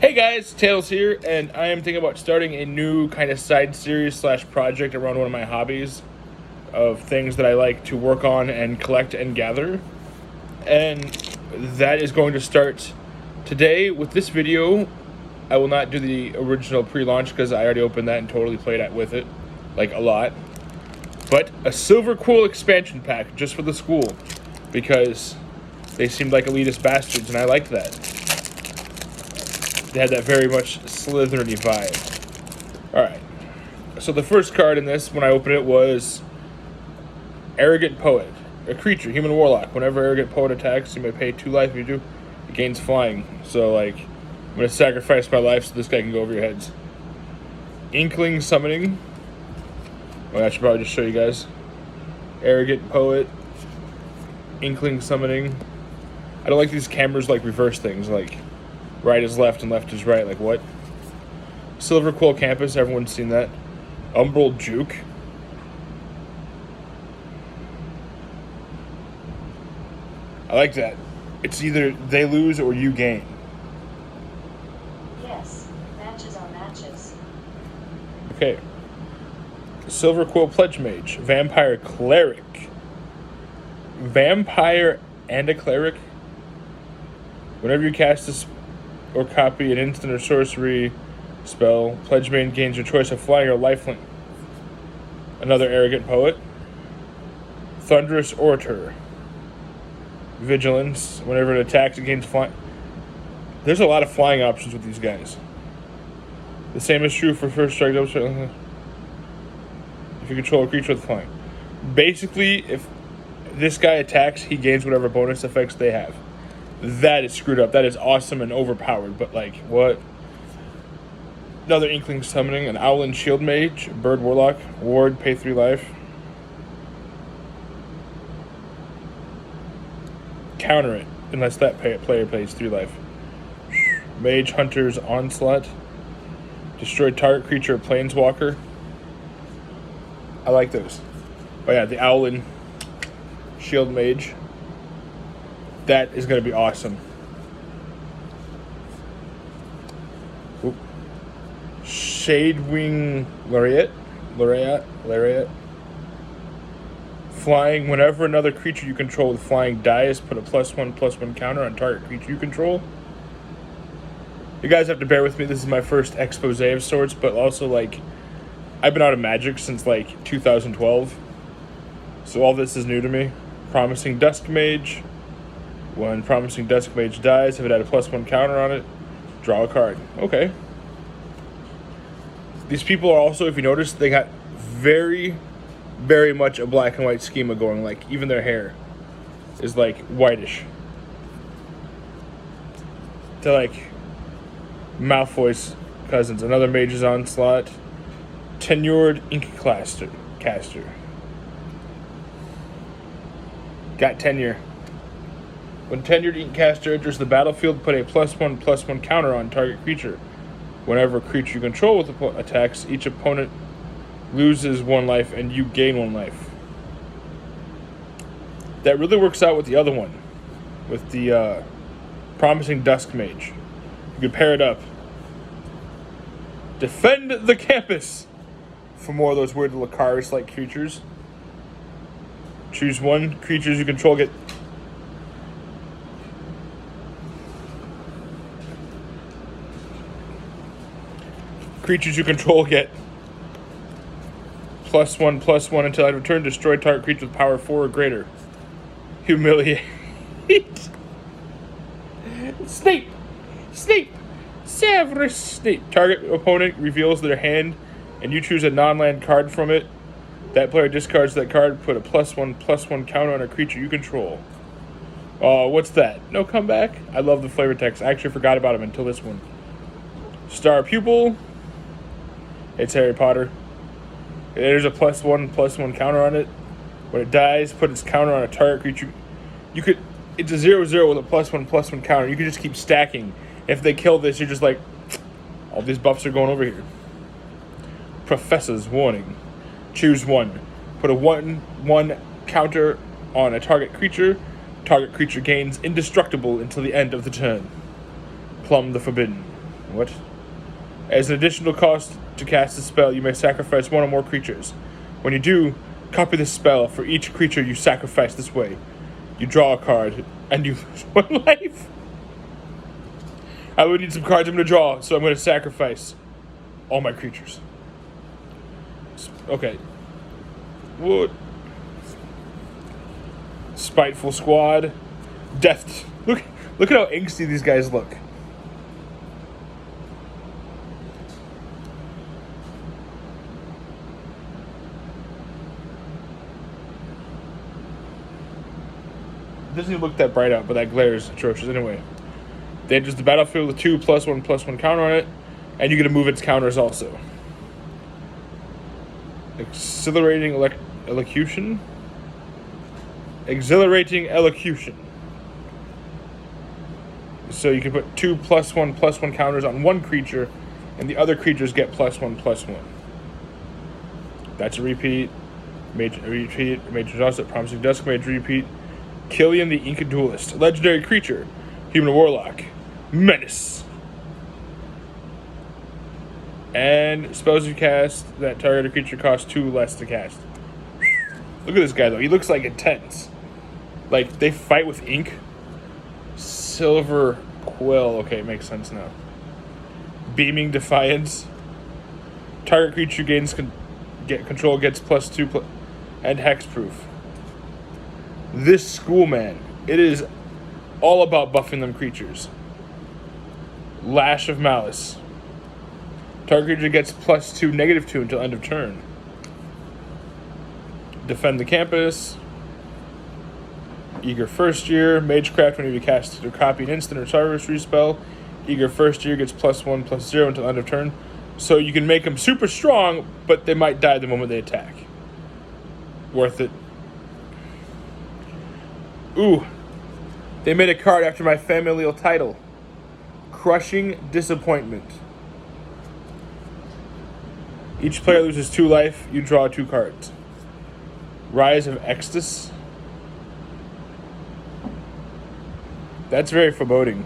Hey guys, Tails here, and I am thinking about starting a new kind of side series slash project around one of my hobbies of things that I like to work on and collect and gather. And that is going to start today with this video. I will not do the original pre-launch because I already opened that and totally played with it, like a lot. But a silver quill expansion pack just for the school because they seemed like elitist bastards and I liked that. They had that very much Slytherin-y vibe. Alright. So the first card in this, when I opened it, was Arrogant Poet. A creature, human warlock. Whenever Arrogant Poet attacks, you may pay 2 life. If you do, it gains flying. So, like, I'm going to sacrifice my life so this guy can go over your heads. Inkling Summoning. Well, I should probably just show you guys. Arrogant Poet. Inkling Summoning. I don't like these cameras, like, reverse things, like right is left and left is right. Like, what? Silver Quill Campus. Everyone's seen that. Umbral Juke. I like that. It's either they lose or you gain. Yes, matches are matches. Okay. Silver Quill Pledge Mage. Vampire Cleric. Vampire and a Cleric. Whenever you cast this or copy an instant or sorcery spell, Pledge Mage gains your choice of flying or lifelink. Another Arrogant Poet. Thunderous Orator. Vigilance. Whenever it attacks, it gains flying. There's a lot of flying options with these guys. The same is true for first strike, double strike. If you control a creature with flying. Basically, if this guy attacks, he gains whatever bonus effects they have. That is screwed up. That is awesome and overpowered, but like, what? Another Inkling Summoning, an Owlin Shield Mage, Bird Warlock, Ward, pay 3 life. Counter it, unless that player pays 3 life. Mage Hunter's Onslaught. Destroy target creature or planeswalker. I like those. Oh yeah, the Owlin Shield Mage. That is going to be awesome. Oop. Shadewing Lariat. Flying. Whenever another creature you control with flying dies, put a +1/+1 counter on target creature you control. You guys have to bear with me. This is my first expose of sorts, but also, like, I've been out of Magic since, like, 2012. So all this is new to me. Promising Dusk Mage. When Promising Dusk Mage dies, if it had a +1 counter on it, draw a card. Okay. These people are also, if you notice, they got very, very much a black and white schema going. Like, even their hair is, like, whitish. They're like Malfoy's cousins. Another Mage's Onslaught. Tenured Ink Caster. Got tenure. When Tenured Ink Caster enters the battlefield, put a +1/+1 counter on target creature. Whenever a creature you control with attacks, each opponent loses 1 life and you gain 1 life. That really works out with the other one, with the Promising Dusk Mage. You could pair it up. Defend the campus for more of those weird Lucaris-like creatures. Choose 1. Creatures you control get +1/+1 until I return. Destroy target creature with power 4 or greater. Humiliate. Snape. Severus Snape. Target opponent reveals their hand, and you choose a non-land card from it. That player discards that card. Put a +1/+1 counter on a creature you control. Oh, what's that? No comeback? I love the flavor text. I actually forgot about him until this one. Star Pupil. It's Harry Potter. There's a +1/+1 counter on it. When it dies, put its counter on a target creature. It's a 0/0 with a +1/+1 counter. You can just keep stacking. If they kill this, you're just like, all these buffs are going over here. Professor's Warning. Choose 1. Put a 1/1 counter on a target creature. Target creature gains indestructible until the end of the turn. Plumb the Forbidden. What? As an additional cost to cast the spell, you may sacrifice one or more creatures. When you do, copy the spell for each creature you sacrifice this way. You draw a card, and you lose 1 life. I would need some cards I'm going to draw, so I'm going to sacrifice all my creatures. Okay. What? Spiteful Squad. Death. Look at how angsty these guys look. It doesn't even look that bright out, but that glare is atrocious. Anyway, they enters the battlefield with 2+1/+1 counter on it, and you get to move its counters also. Exhilarating elocution. Exhilarating elocution. So you can put 2+1/+1 counters on one creature, and the other creatures get +1/+1. That's a repeat. Major Exhausted, Promising Dusk, Major repeat. Killian the Inca Duelist. Legendary creature. Human Warlock. Menace. And spells you cast that targeted creature costs 2 less to cast. Look at this guy, though. He looks like intense. Like, they fight with ink. Silver Quill. Okay, it makes sense now. Beaming Defiance. Target creature gains control gets +2 and hexproof. This school, man, it is all about buffing them creatures. Lash of Malice. Target creature gets +2, -2 until end of turn. Defend the Campus. Eager First Year. Magecraft, when you cast or copy an instant or sorcery spell. Eager First Year gets +1/+0 until end of turn. So you can make them super strong, but they might die the moment they attack. Worth it. Ooh. They made a card after my familial title. Crushing Disappointment. Each player loses 2 life. You draw 2 cards. Rise of Extus. That's very foreboding.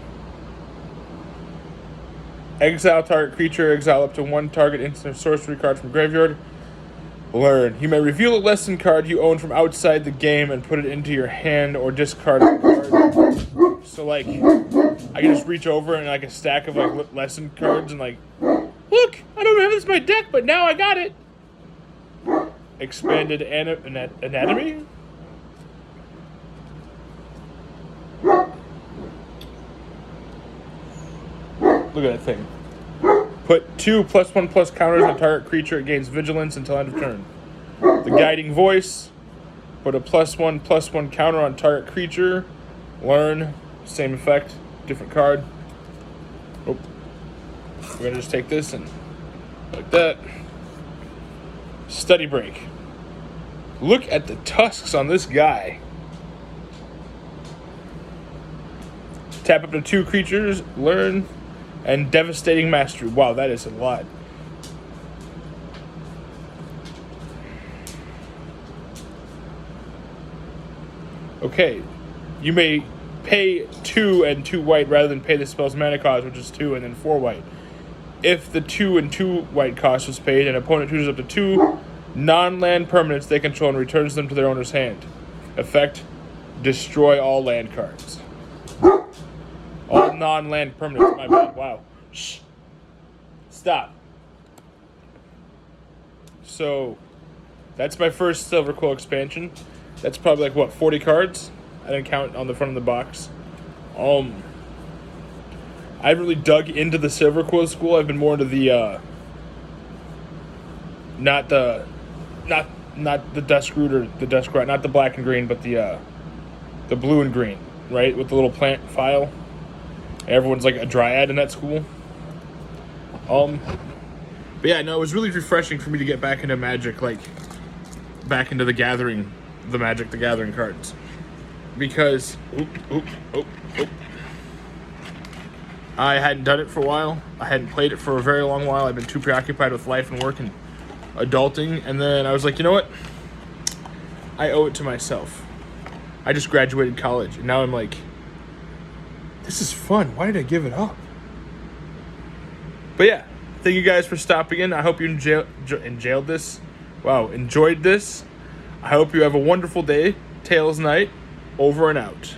Exile target creature. Exile up to 1 target instant or sorcery card from graveyard. Learn. You may reveal a lesson card you own from outside the game and put it into your hand or discard a card. So, like, I can just reach over and, like, a stack of, like, lesson cards and, like, look, I don't have this in my deck, but now I got it. Expanded Anatomy? Look at that thing. Put 2 +1/+ counters on target creature. It gains vigilance until end of turn. The Guiding Voice. Put a +1/+1 counter on target creature. Learn. Same effect. Different card. Oh. We're going to just take this and like that. Study Break. Look at the tusks on this guy. Tap up to 2 creatures. Learn. And Devastating Mastery. Wow, that is a lot. Okay. You may pay 2 and 2 white rather than pay the spell's mana cost, which is 2 and then 4 white. If the 2 and 2 white cost was paid, an opponent chooses up to 2 non-land permanents they control and returns them to their owner's hand. Effect, destroy all land cards. All non-land permanents, my bad, wow. Shh. Stop. So, that's my first Silver Quill expansion. That's probably like, what, 40 cards? I didn't count on the front of the box. I really dug into the Silver Quill school. I've been more into the, not the Dusk Root or the Dusk Rat, not the black and green, but the blue and green, right? With the little plant file. Everyone's like a dryad in that school. But yeah, no, it was really refreshing for me to get back into Magic, like back into the Magic the Gathering cards. Because I hadn't done it for a while. I hadn't played it for a very long while. I've been too preoccupied with life and work and adulting. And then I was like, you know what? I owe it to myself. I just graduated college, and now I'm like, this is fun. Why did I give it up? But yeah, thank you guys for stopping in. I hope you enjoyed this. Wow, enjoyed this. I hope you have a wonderful day. Tails Night, over and out.